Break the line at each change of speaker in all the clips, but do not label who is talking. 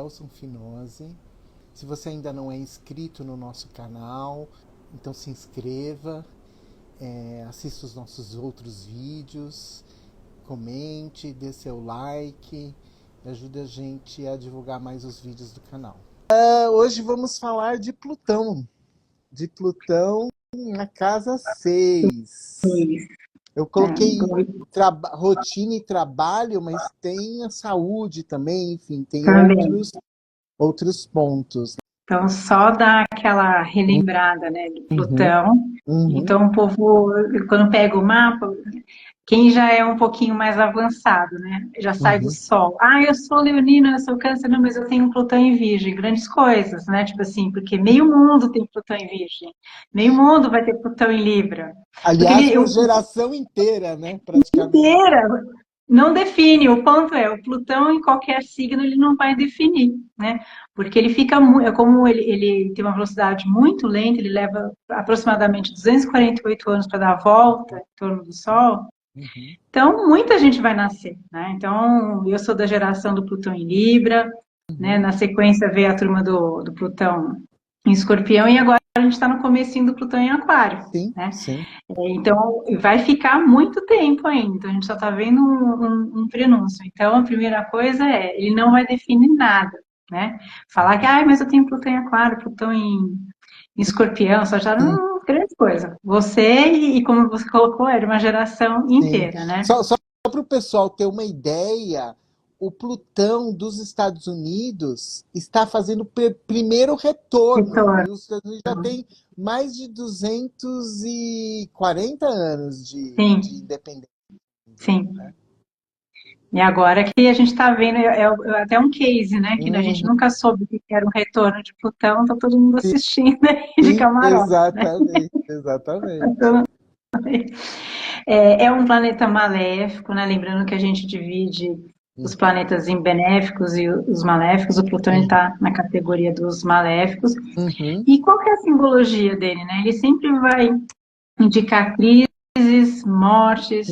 Gelson Finose. Se você ainda não é inscrito no nosso canal, então se inscreva, assista os nossos outros vídeos, comente, dê seu like, ajude a gente a divulgar mais os vídeos do canal. Hoje vamos falar de Plutão na casa 6. Eu coloquei rotina e trabalho, mas tem a saúde também, enfim, tem outros pontos.
Então, só dar aquela relembrada, né, do Plutão. Então, o povo, quando pega o mapa, quem já é um pouquinho mais avançado, né, já sai do Sol. Ah, eu sou leonina, eu sou câncer, não, mas eu tenho Plutão em Virgem. Grandes coisas, né, tipo assim, porque meio mundo tem Plutão em Virgem. Meio mundo vai ter Plutão em Libra.
Aliás, uma geração inteira, né, praticamente.
Inteira. Não define, o ponto é, o Plutão em qualquer signo ele não vai definir, né? Porque ele fica, como ele tem uma velocidade muito lenta, ele leva aproximadamente 248 anos para dar a volta em torno do Sol, então muita gente vai nascer, né? Então, eu sou da geração do Plutão em Libra, né? Na sequência veio a turma do Plutão em Escorpião, e agora a gente está no comecinho do Plutão em Aquário,
sim,
né?
Sim.
Então, vai ficar muito tempo ainda. Então, a gente só está vendo um prenúncio. Então, a primeira coisa é, ele não vai definir nada, né? Falar que, mas eu tenho Plutão em Aquário, Plutão em Escorpião, só já não, grande coisa. Você, e como você colocou, era uma geração inteira, né?
Só para o pessoal ter uma ideia, o Plutão dos Estados Unidos está fazendo primeiro retorno. E os Estados Unidos já tem mais de 240 anos de independência.
Sim. Né? E agora que a gente está vendo, é até um case, né? Que a gente nunca soube que era um retorno de Plutão, tá todo mundo assistindo de camarote.
Exatamente, né? Exatamente.
É um planeta maléfico, né? Lembrando que a gente divide os planetas em benéficos e os maléficos. O Plutão está na categoria dos maléficos. E qual que é a simbologia dele, né? Ele sempre vai indicar crises, mortes,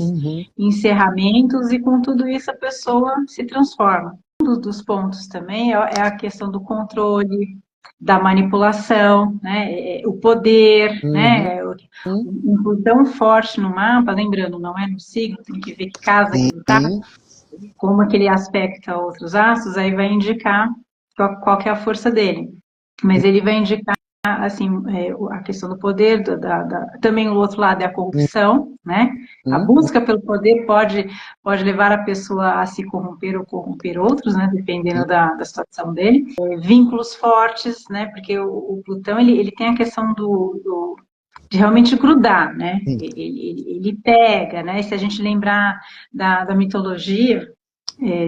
encerramentos, e com tudo isso a pessoa se transforma. Um dos pontos também é a questão do controle, da manipulação, né? O poder, né? Um Plutão forte no mapa, lembrando, não é no signo, tem que ver que casa que ele está, como que ele aspecta outros astros, aí vai indicar qual que é a força dele. Mas ele vai indicar, assim, a questão do poder, também o outro lado é a corrupção, né? A busca pelo poder pode levar a pessoa a se corromper ou corromper outros, né? Dependendo da situação dele. Vínculos fortes, né? Porque o Plutão, ele tem a questão de realmente grudar, né? Ele pega, né? E se a gente lembrar da mitologia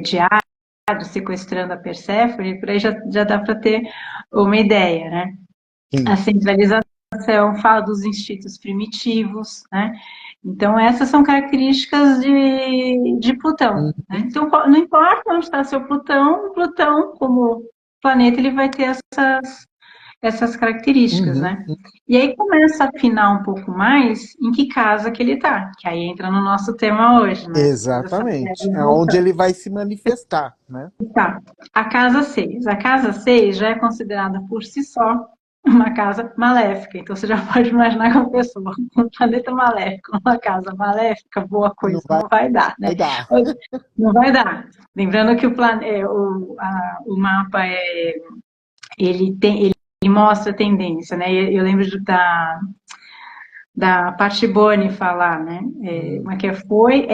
de Hades sequestrando a Perséfone, por aí já dá para ter uma ideia, né? A centralização, fala dos instintos primitivos, né? Então, essas são características de Plutão. Né? Então, não importa onde está seu Plutão, o Plutão, como planeta, ele vai ter essas características, né? E aí começa a afinar um pouco mais em que casa que ele tá, que aí entra no nosso tema hoje, né?
Exatamente, é onde ele vai se manifestar, né?
Tá, a casa 6. A casa 6 já é considerada por si só uma casa maléfica, então você já pode imaginar que uma pessoa com um planeta maléfico, uma casa maléfica, boa coisa não vai dar, né? Não vai dar. Lembrando que o mapa ele mostra tendência, né? Eu lembro da Patti Boni falar, né? Uma que foi,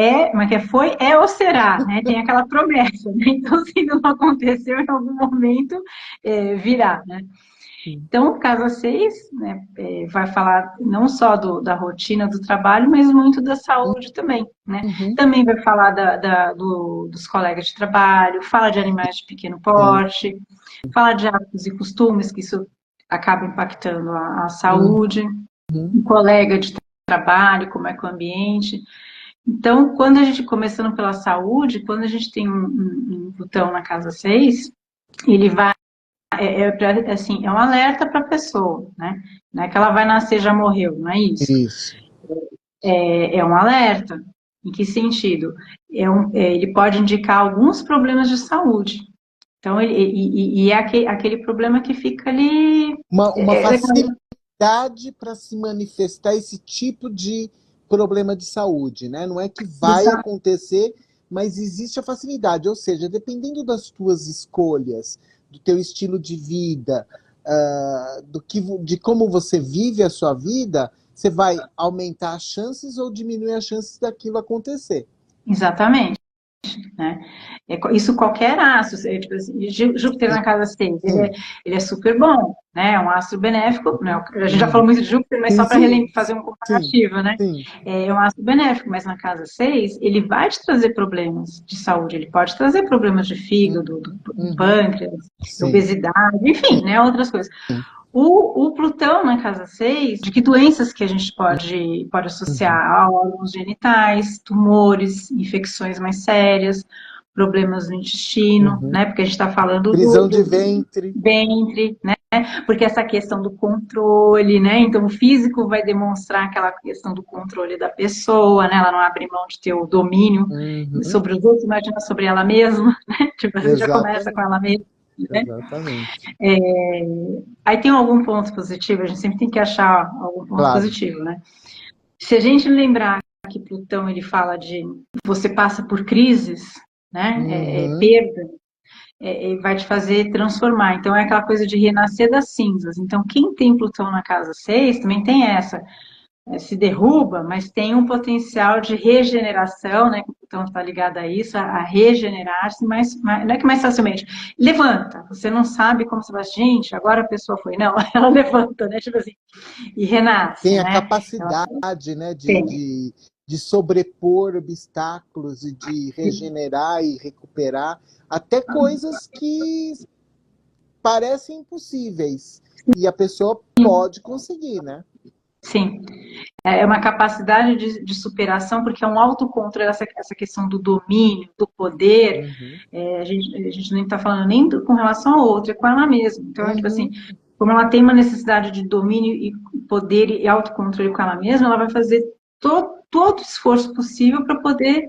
ou será, né? Tem aquela promessa, né? Então, se não aconteceu, em algum momento virá, né? Então, casa 6, né, vai falar não só da rotina do trabalho, mas muito da saúde também, né? Também vai falar dos colegas de trabalho, fala de animais de pequeno porte, fala de hábitos e costumes, que isso acaba impactando a saúde, um colega de trabalho, como é que é o ambiente. Então, quando a gente, começando pela saúde, quando a gente tem um Plutão na casa 6, ele vai assim, é um alerta para a pessoa, né? Não é que ela vai nascer e já morreu, não é isso? É um alerta. Em que sentido? Ele pode indicar alguns problemas de saúde. Então, é aquele problema que fica ali...
Uma facilidade para se manifestar esse tipo de problema de saúde, né? Não é que vai acontecer, mas existe a facilidade. Ou seja, dependendo das tuas escolhas, do teu estilo de vida, de como você vive a sua vida, você vai aumentar as chances ou diminuir as chances daquilo acontecer.
Exatamente. Né? Isso qualquer astro, tipo assim, Júpiter na casa 6, ele é super bom, né? É um astro benéfico, né? A gente já falou muito de Júpiter, mas só para fazer um comparativo, né? É um astro benéfico, mas na casa 6, ele vai te trazer problemas de saúde, ele pode trazer problemas de fígado, do pâncreas, obesidade, enfim, né? Outras coisas. O Plutão na casa 6, de que doenças que a gente pode associar a órgãos genitais, tumores, infecções mais sérias, problemas no intestino, né? Porque a gente está falando
prisão de ventre,
né? Porque essa questão do controle, né? Então o físico vai demonstrar aquela questão do controle da pessoa, né? Ela não abre mão de ter o domínio sobre os outros, imagina sobre ela mesma, né? Tipo, você já começa com ela mesma. Né?
Exatamente.
Aí tem algum ponto positivo, a gente sempre tem que achar algum ponto positivo, né? Se a gente lembrar que Plutão ele fala de você passa por crises, né? Perda, vai te fazer transformar. Então é aquela coisa de renascer das cinzas. Então quem tem Plutão na casa 6 também tem essa. Se derruba, mas tem um potencial de regeneração, né? Então está ligado a isso, a regenerar-se, mas não é que mais facilmente. Levanta, você não sabe como você vai, gente, agora a pessoa foi, não, ela levanta, né? Tipo assim, e renasce.
Tem a capacidade, né, de sobrepor obstáculos e de regenerar e recuperar até coisas que parecem impossíveis. E a pessoa pode conseguir, né?
Sim, é uma capacidade de superação, porque é um autocontrole, essa questão do domínio, do poder, a gente não está falando nem com relação ao outro, é com ela mesma. Então, tipo assim, como ela tem uma necessidade de domínio e poder e autocontrole com ela mesma, ela vai fazer todo o esforço possível para poder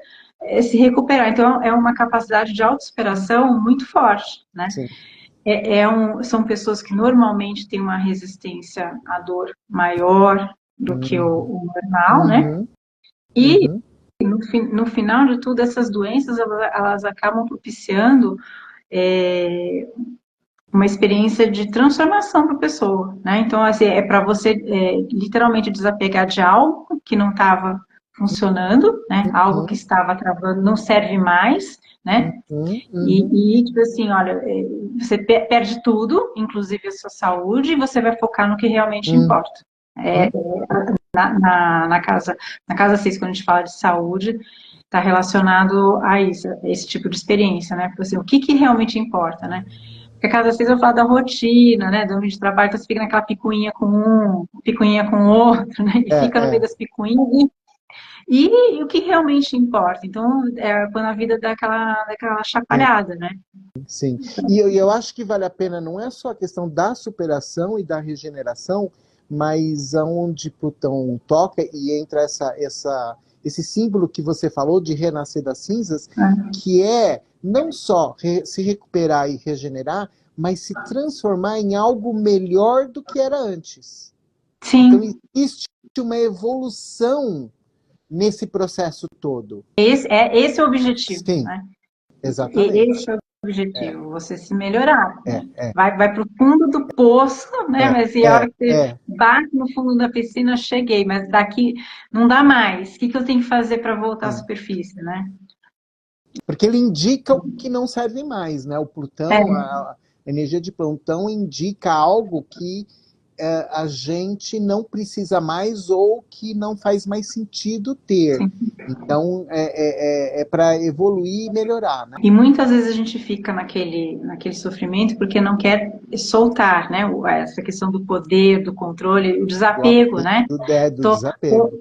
se recuperar. Então, é uma capacidade de autossuperação muito forte, né?
Sim.
São pessoas que normalmente têm uma resistência à dor maior do que o normal, né? E no final de tudo, essas doenças elas acabam propiciando uma experiência de transformação para a pessoa, né? Então, assim, é para você literalmente desapegar de algo que não estava funcionando, né? Algo que estava travando, não serve mais, né? E tipo assim, olha, você perde tudo, inclusive a sua saúde, e você vai focar no que realmente importa. Na casa 6, quando a gente fala de saúde, está relacionado a isso, a esse tipo de experiência, né? Porque, assim, o que realmente importa, né? Porque a casa 6 eu falo da rotina, né? Do ambiente de trabalho, então você fica naquela picuinha com um, picuinha com o outro, né? E fica no meio das picuinhas e o que realmente importa. Então, quando a vida dá aquela chacoalhada, né?
Sim. E eu acho que vale a pena, não é só a questão da superação e da regeneração, mas aonde Plutão toca e entra esse símbolo que você falou de renascer das cinzas, que é não só se recuperar e regenerar, mas se transformar em algo melhor do que era antes.
Sim.
Então existe uma evolução nesse processo todo.
Esse é o objetivo.
Sim,
né?
exatamente.
Esse é o objetivo, você se melhorar. Né? Vai para o fundo do poço, né? Mas a hora que você bate no fundo da piscina, cheguei, mas daqui não dá mais. O que eu tenho que fazer para voltar à superfície, né?
Porque ele indica o que não serve mais, né? O Plutão, a energia de Plutão indica algo que a gente não precisa mais ou que não faz mais sentido ter. Sim. Então, é para evoluir e melhorar, né?
E muitas vezes a gente fica naquele sofrimento porque não quer soltar, né? Essa questão do poder, do controle, o desapego, né?
Do desapego.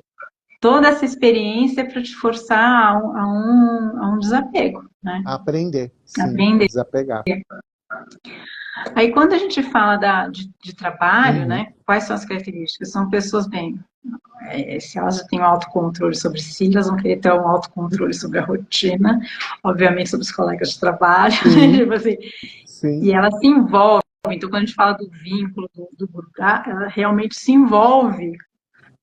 Toda essa experiência para te forçar a um desapego, né?
Aprender, sim,
aprender.
Desapegar.
Aí quando a gente fala de trabalho, né? Quais são as características? São pessoas bem... se elas já têm um autocontrole sobre si, elas vão querer ter um autocontrole sobre a rotina, obviamente sobre os colegas de trabalho, tipo assim,
sim.
E ela se envolve. Então, quando a gente fala do vínculo, do Gurukha, ela realmente se envolve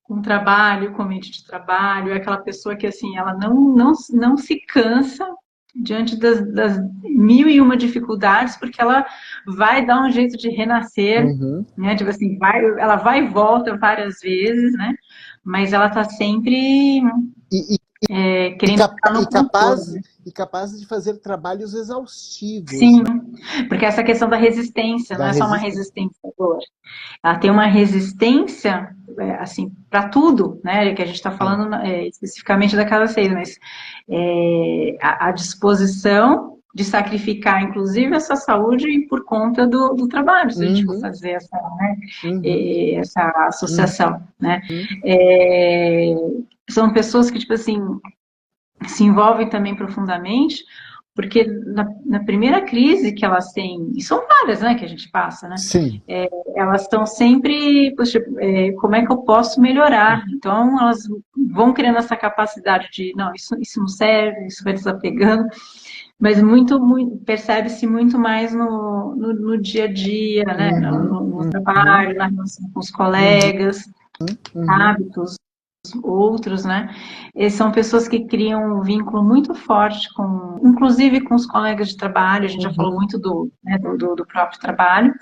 com o trabalho, com o ambiente de trabalho. É aquela pessoa que, assim, ela não se cansa diante das mil e uma dificuldades, porque ela vai dar um jeito de renascer,
Uhum.
né? Tipo assim, ela vai e volta várias vezes, né? Mas ela está sempre
E, e,
querendo estar no controle, né?
e capaz de fazer trabalhos exaustivos,
Sim,
né?
porque essa questão da resistência não
Da
é só uma
resistência.
resistência à dor. Ela tem uma resistência, assim, para tudo, né? Que a gente está
Sim.
falando especificamente da casa 6, mas a disposição de sacrificar, inclusive, essa saúde por conta do trabalho, se a gente for
Uhum,
fazer essa, né,
uhum,
essa
uhum,
associação, né?
uhum,
É, são pessoas que, tipo assim, se envolvem também profundamente, porque na primeira crise que elas têm, e são várias, né, que a gente passa, né?
sim.
Elas estão sempre, poxa, como é que eu posso melhorar? Então, elas vão criando essa capacidade de, não, isso não serve, isso vai desapegando, mas percebe-se muito mais no dia a dia, né?
Uhum,
No
uhum,
trabalho, na relação com os
uhum,
colegas,
uhum,
hábitos, outros, né? E são pessoas que criam um vínculo muito forte com, inclusive com os colegas de trabalho. A gente já falou
uhum,
muito do próprio trabalho,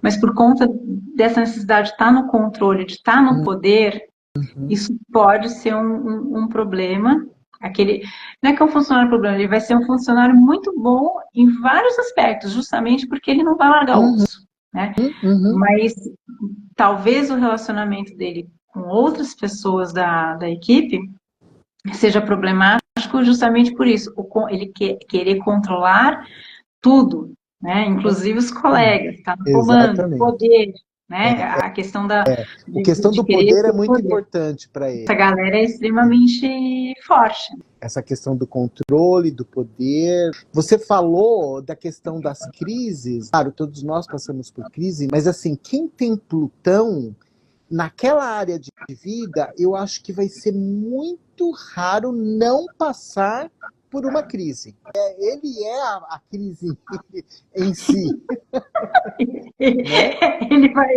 mas por conta dessa necessidade de estar no controle, de estar no poder,
uhum,
isso pode ser um problema. Aquele, não é que é um funcionário problema, ele vai ser um funcionário muito bom em vários aspectos, justamente porque ele não vai largar o
uhum,
osso, né?
uhum,
Mas talvez o relacionamento dele com outras pessoas da equipe seja problemático justamente por isso, ele querer controlar tudo, né? Inclusive os
uhum.
colegas, está no comando,
Exatamente.
poder, né? A questão
A questão
de
do
querer
poder é
ter
muito
poder.
importante para ele.
Essa galera é extremamente forte.
Essa questão do controle, do poder. Você falou da questão das crises. Claro, todos nós passamos por crise, mas assim, quem tem Plutão naquela área de vida, eu acho que vai ser muito raro não passar por uma crise. Ele é a crise em si, né?
Ele vai,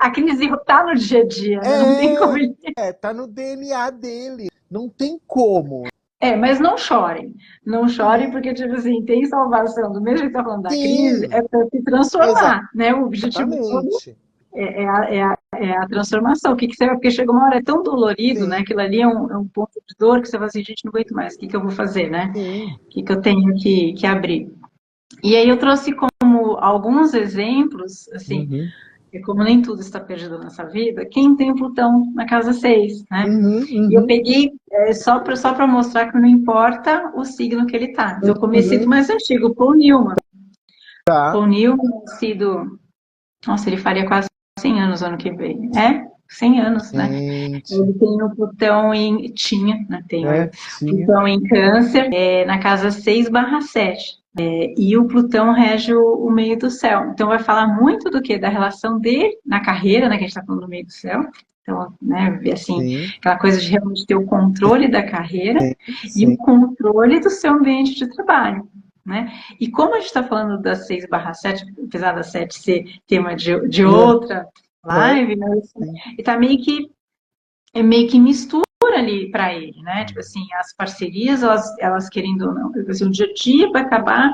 a crise está no dia a dia, né? Não tem como ele.
Tá no DNA dele. Não tem como.
Mas não chorem. Não chorem, porque, tipo assim, tem salvação. Do mesmo jeito que está falando da crise,
Sim,
é para se transformar, né? O objetivo todo
exatamente.
é a transformação. O que você vai, porque chega uma hora, é tão dolorido, né?
Sim,
Aquilo ali é um ponto de dor que você fala assim, gente, não aguento mais, o que eu vou fazer, né?
sim.
O que eu tenho que abrir? E aí eu trouxe como alguns exemplos, assim,
Uhum,
como nem tudo está perdido nessa vida, quem tem Plutão na casa 6, né?
uhum,
E eu
uhum,
peguei só para mostrar que não importa o signo que ele está. Então, eu comecei do
uhum.
mais antigo, Paul Newman.
Tá.
Paul Newman, nascido. Nossa, ele faria quase 100 anos ano que vem. 100 anos, né?
Gente,
Ele tem o Plutão em. Tinha, né? Tenho aí.
tinha.
Plutão em Câncer, na casa 6/7. E o Plutão rege o meio do céu. Então, vai falar muito do que? Da relação dele na carreira, né? Que a gente está falando do meio do céu. Então, né, assim,
Sim,
aquela coisa de realmente ter o controle da carreira e o
sim.
controle do seu ambiente de trabalho, né? E como a gente está falando da 6/7, apesar da 7 ser tema de outra
Aham,
live, né?
sim.
E tá meio que mistura ali para ele, né? Tipo assim, as parcerias, elas querendo ou não, assim, o dia a dia vai acabar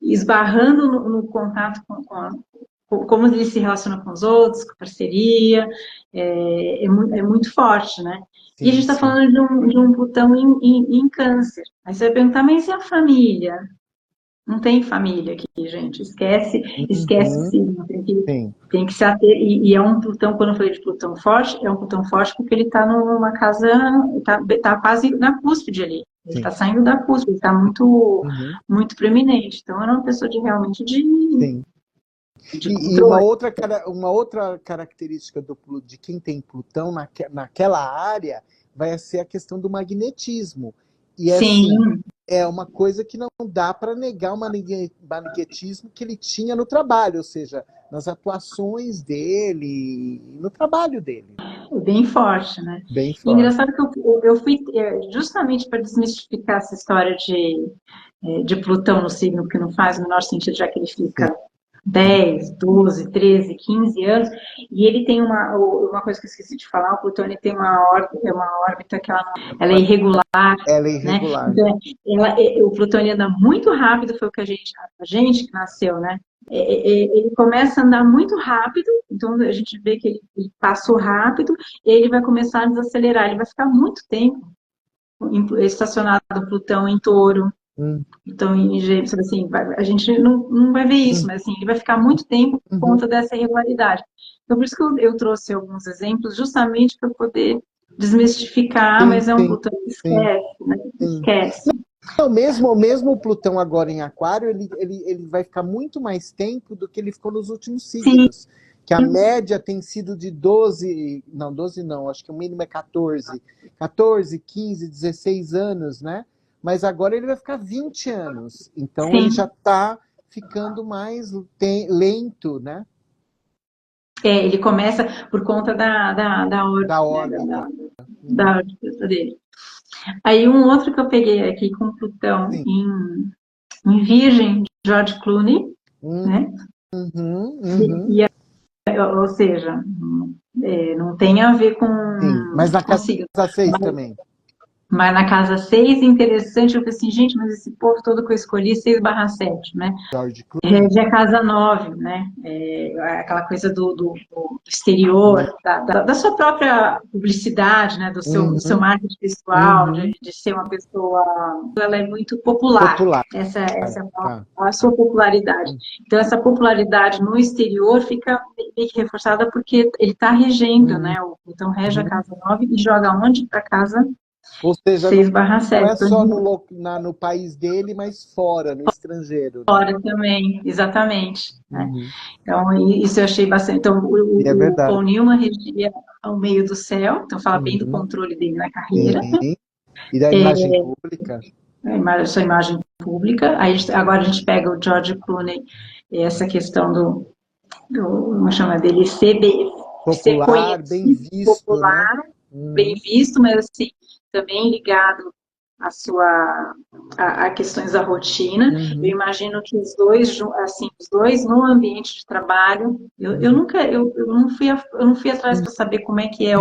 esbarrando no contato como ele se relaciona com os outros, com a parceria, é muito forte, né? E a gente
Sim,
está
sim.
falando de um Plutão em câncer. Aí você vai perguntar, mas e a família? Não tem família aqui, gente. Esquece o
Uhum,
signo.
sim,
Tem que se ater. E é um Plutão, quando eu falei de Plutão forte, é um Plutão forte porque ele está numa casa, tá quase na cúspide ali. Ele
sim.
está saindo da cúspide, ele está muito,
Uhum,
muito preeminente. Então, era uma pessoa realmente
sim.
de
E
controle.
uma outra característica de quem tem Plutão naquela área vai ser a questão do magnetismo. E é assim,
Sim,
é uma coisa que não dá para negar o magnetismo que ele tinha no trabalho, ou seja, nas atuações dele, no trabalho dele.
bem forte, né?
Bem
E
forte.
engraçado que eu fui justamente para desmistificar essa história de Plutão no signo, porque não faz o menor sentido, já que ele fica 10, 12, 13, 15 anos, e ele tem uma coisa que eu esqueci de falar, o Plutão ele tem uma órbita que ela é irregular,
Ela é irregular.
Né? Então, o Plutão ele anda muito rápido, foi o que a gente que nasceu, né? Ele começa a andar muito rápido, então a gente vê que ele passou rápido, e aí ele vai começar a desacelerar, ele vai ficar muito tempo estacionado Plutão em Touro, então em Gêmeos, assim, a gente não vai ver isso, mas assim, ele vai ficar muito tempo por conta dessa irregularidade. Então por isso que eu trouxe alguns exemplos, justamente para poder desmistificar, mas é um Plutão que esquece, né? Esquece.
Não, mesmo o Plutão agora em Aquário, ele vai ficar muito mais tempo do que ele ficou nos últimos signos. Sim. Que a média tem sido de 12 não, acho que o mínimo é 14, 15, 16 anos, né? Mas agora ele vai ficar 20 anos. Então Sim. Ele já está ficando mais lento, né?
Ele começa por conta da
órbita.
Né? Da órbita dele. Aí um outro que eu peguei aqui com Plutão em Virgem, George Clooney, né? Ou seja, não tem a ver com...
Sim, mas na casa 6 também.
Mas na casa 6, interessante, eu falei assim, gente, mas esse povo todo que eu escolhi, 6/7, né? Já é casa 9, né? Aquela coisa do exterior, da sua própria publicidade, né? Do seu marketing pessoal, de ser uma pessoa... Ela é muito popular. Essa é a sua popularidade. Então, essa popularidade no exterior fica meio que reforçada porque ele está regendo, né? Então, rege a casa 9 e joga onde? Para casa...
Ou seja,
6/7.
Não é só no país dele, mas fora, no estrangeiro. Né?
Fora também, exatamente. Né? Então, isso eu achei bastante. Então, o Paul Newman regia ao meio do céu, então fala bem do controle dele na carreira.
E da imagem pública.
Sua imagem pública. Aí, agora a gente pega o George Clooney, essa questão como chama dele, ser
popular, bem visto.
Popular, né? Bem visto, mas assim, também ligado a questões da rotina. Eu imagino que os dois no ambiente de trabalho, eu não fui atrás para saber como é que é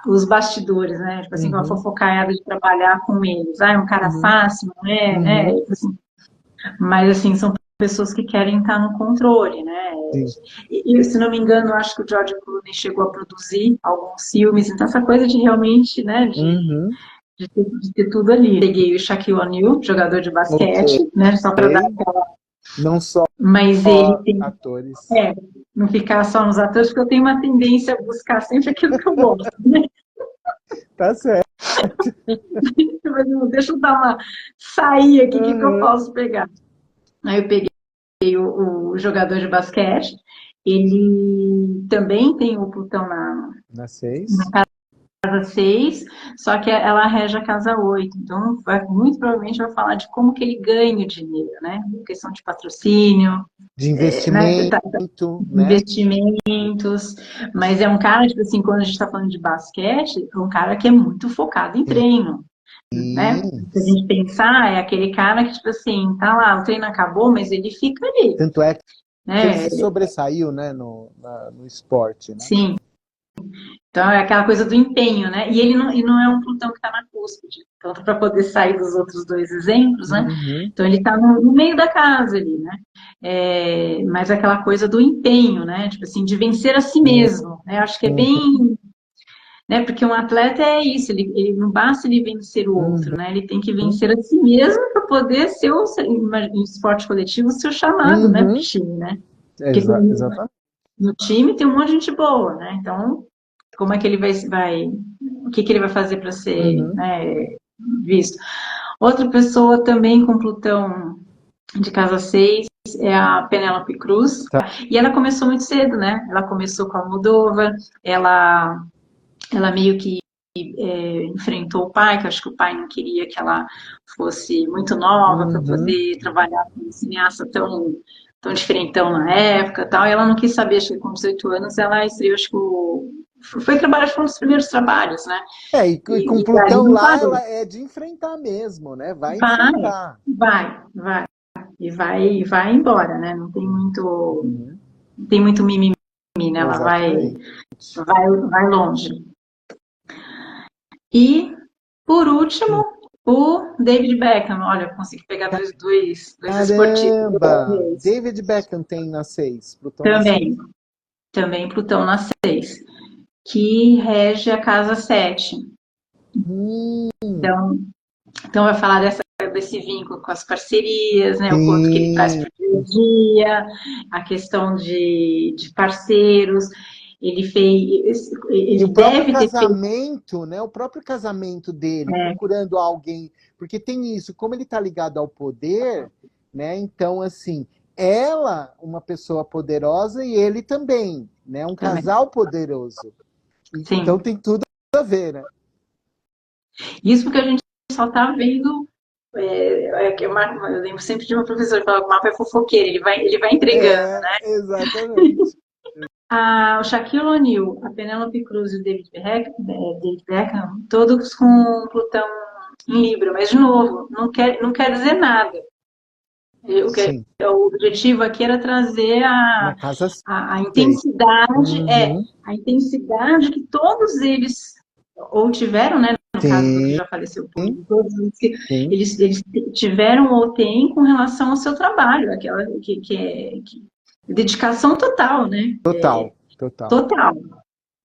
os bastidores, né? Tipo assim, com a fofocaiada de trabalhar com eles. É um cara fácil, não é? Né? Assim, mas assim, são pessoas que querem estar no controle, né? E se não me engano, acho que o George Clooney chegou a produzir alguns filmes, então essa coisa de realmente, né, de ter tudo ali. Peguei o Shaquille O'Neal, jogador de basquete, né, só para dar aquela...
Não só
mas ele tem...
atores.
Não ficar só nos atores, porque eu tenho uma tendência a buscar sempre aquilo que eu gosto, né?
Tá certo.
Mas deixa eu sair aqui, o que eu posso pegar? Aí eu peguei o jogador de basquete, ele também tem o Plutão
na 6.
Na casa 6, só que ela rege a casa 8. Então, muito provavelmente vai falar de como que ele ganha o dinheiro, né? Questão de patrocínio.
De investimento,
né? Investimentos. Mas é um cara, tipo assim, quando a gente está falando de basquete, é um cara que é muito focado em treino. Né? Se a gente pensar, é aquele cara que, tipo assim, tá lá, o treino acabou, mas ele fica ali.
Tanto é que ele se sobressaiu, né, no esporte, né?
Sim. Então, é aquela coisa do empenho, né? E ele não é um Plutão que está na cúspide. Então, para poder sair dos outros dois exemplos, né? Então, ele está no meio da casa ali, né? Mas aquela coisa do empenho, né? Tipo assim, de vencer a si mesmo. Né? Eu acho que é bem... Né? Porque um atleta é isso, ele não basta ele vencer o outro, né? Ele tem que vencer a si mesmo para poder ser, em esporte coletivo, o seu chamado, né? Para o time, né?
Exatamente.
No time tem um monte de gente boa, né? Então, como é que ele vai o que ele vai fazer para ser né, visto? Outra pessoa também com Plutão de casa 6 é a Penélope Cruz. E ela começou muito cedo, né? Ela começou com a Almodóvar, ela meio que enfrentou o pai, que eu acho que o pai não queria que ela fosse muito nova para poder trabalhar como cineasta tão diferentão na época, tal, e ela não quis saber, acho que com 18 anos ela estreou, acho que foi trabalhar, foi um dos primeiros trabalhos, né?
E com
E aí
Plutão
não
lá,
parou.
ela é de enfrentar mesmo, né? Vai
Vai,
enfrentar.
vai. E vai embora, né? Não
Uhum.
tem muito mimimi, né? Ela
Exatamente.
vai longe. E, por último, o David Beckham. Olha, eu consegui pegar dois esportistas.
Caramba! David Beckham tem na 6, Plutão na 6.
Também Plutão na 6, que rege a casa 7.
Hum,
Então vai falar desse vínculo com as parcerias, né? O quanto que ele traz
sim.
para o dia a dia, a questão de parceiros.
E o
Ele
próprio
deve ter feito.
casamento, né? O próprio casamento dele, procurando alguém, porque tem isso, como ele está ligado ao poder, né? Então, assim, ela, uma pessoa poderosa, e ele também, né? Um
Também.
casal poderoso. Então
Sim.
tem tudo a ver, né?
Isso porque a gente só está vendo. Eu lembro sempre de uma professora que falava que o mapa é fofoqueiro, ele vai entregando, né?
Exatamente.
O Shaquille O'Neal, a Penélope Cruz e o David Beckham, todos com Plutão em Libra, mas de novo, não quer dizer nada.
Sim,
O objetivo aqui era trazer
na casa
a
6.
intensidade,
Uhum.
a intensidade que todos eles ou tiveram, né? No caso do que
Sim,
já faleceu, todos
sim.
eles tiveram ou têm com relação ao seu trabalho, aquela dedicação total, né?
Total, total.
Total,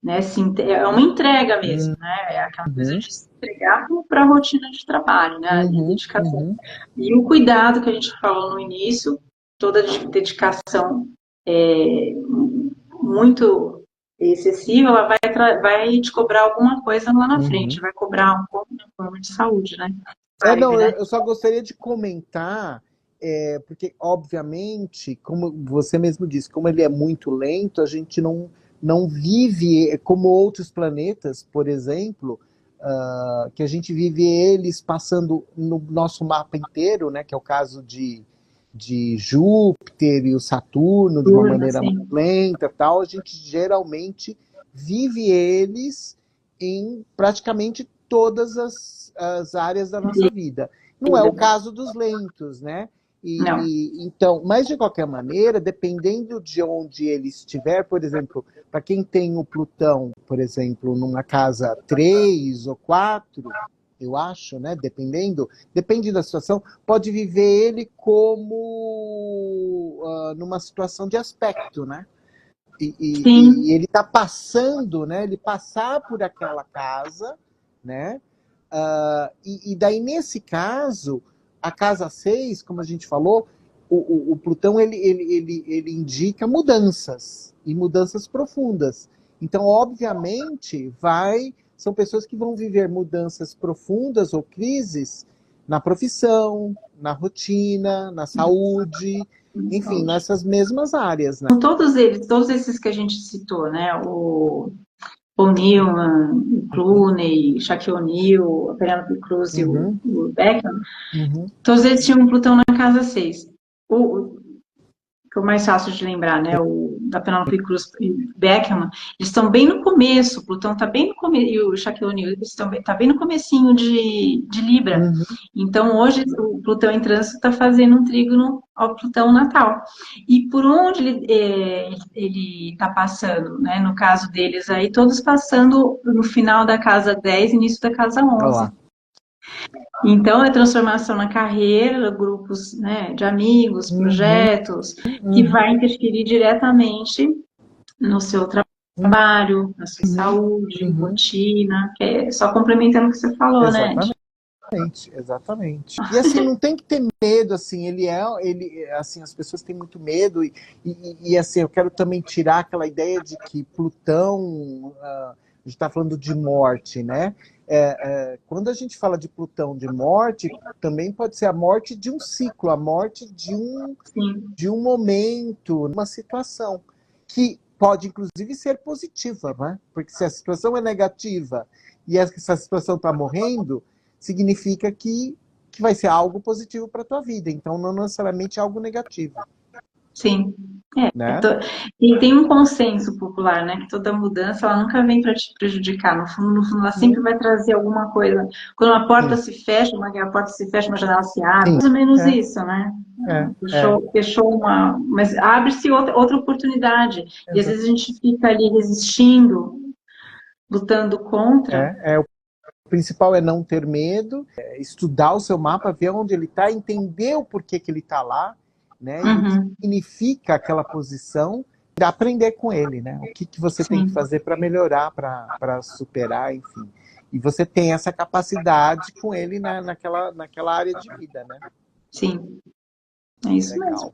né? Assim, é uma entrega mesmo,
Uhum,
né? É aquela coisa de se entregar para a rotina de trabalho, né? E
uhum,
dedicação.
uhum,
E o cuidado que a gente falou no início, toda dedicação muito excessiva, ela vai te cobrar alguma coisa lá na frente,
uhum.
vai cobrar um pouco na forma de saúde, né?
Não,
Live, né?
eu só gostaria de comentar, porque, obviamente, como você mesmo disse, como ele é muito lento, a gente não vive como outros planetas, por exemplo, que a gente vive eles passando no nosso mapa inteiro, né, que é o caso de Júpiter e o Saturno, de uma
Turno,
maneira mais
assim.
lenta, tal, a gente geralmente vive eles em praticamente todas as áreas da nossa vida. Não é o caso dos lentos, né?
Não.
Então, mas de qualquer maneira, dependendo de onde ele estiver, por exemplo, para quem tem o Plutão, por exemplo, numa casa 3 ou 4, eu acho, né? Depende da situação, pode viver ele como numa situação de aspecto, né? E
Sim,
ele está passando, né? Ele passar por aquela casa, né? E daí, nesse caso, a casa 6, como a gente falou, o Plutão ele indica mudanças, e mudanças profundas. Então, obviamente, são pessoas que vão viver mudanças profundas ou crises na profissão, na rotina, na saúde, enfim, nessas mesmas áreas, né?
todos eles, todos esses que a gente citou, né? O Newman, o Clooney, Shaquille O'Neal, a Penélope Cruz e o,
Uhum,
o Beckham,
uhum,
todos eles tinham um Plutão na casa 6. Que é o mais fácil de lembrar, né? O da Penélope Cruz e Beckham, eles estão bem no começo, o Plutão está bem no começo, e o Shaquille O'Neal está bem no comecinho de Libra.
uhum.
Então, hoje, o Plutão em trânsito está fazendo um trígono ao Plutão natal. E por onde ele está passando, né? No caso deles aí, todos passando no final da casa 10, início da casa
Olha
11.
lá.
Então, é transformação na carreira, grupos, né, de amigos,
Uhum,
projetos, que
uhum,
vai interferir diretamente no seu trabalho, na sua
uhum,
saúde,
uhum.
rotina, que é só complementando o que você falou, né, Andy?
Exatamente. Exatamente. E assim, não tem que ter medo, assim, assim, as pessoas têm muito medo assim, eu quero também tirar aquela ideia de que Plutão, a gente está falando de morte, né? Quando a gente fala de Plutão de morte, também pode ser a morte de um ciclo, a morte
Sim,
de um momento, uma situação, que pode inclusive ser positiva, né? Porque se a situação é negativa e essa situação está morrendo, significa que vai ser algo positivo para a tua vida. Então, não necessariamente algo negativo.
sim.
né?
E tem um consenso popular, né? Que toda mudança ela nunca vem para te prejudicar. No fundo, ela sempre
Sim,
vai trazer alguma coisa. Quando uma porta
sim,
se fecha, uma porta se fecha, uma janela se abre,
sim.
mais ou menos
É,
isso, né?
é,
Fechou uma. Mas abre-se outra oportunidade. E às vezes a
exato.
gente fica ali resistindo, lutando contra.
O principal é não ter medo, estudar o seu mapa, ver onde ele está, entender o porquê que ele está lá, né? E o que
Uhum,
significa aquela posição, e aprender com ele, né? O que você tem que
sim,
fazer para melhorar, para superar, enfim. E você tem essa capacidade com ele naquela área de vida, né?
sim. É isso mesmo.
Legal.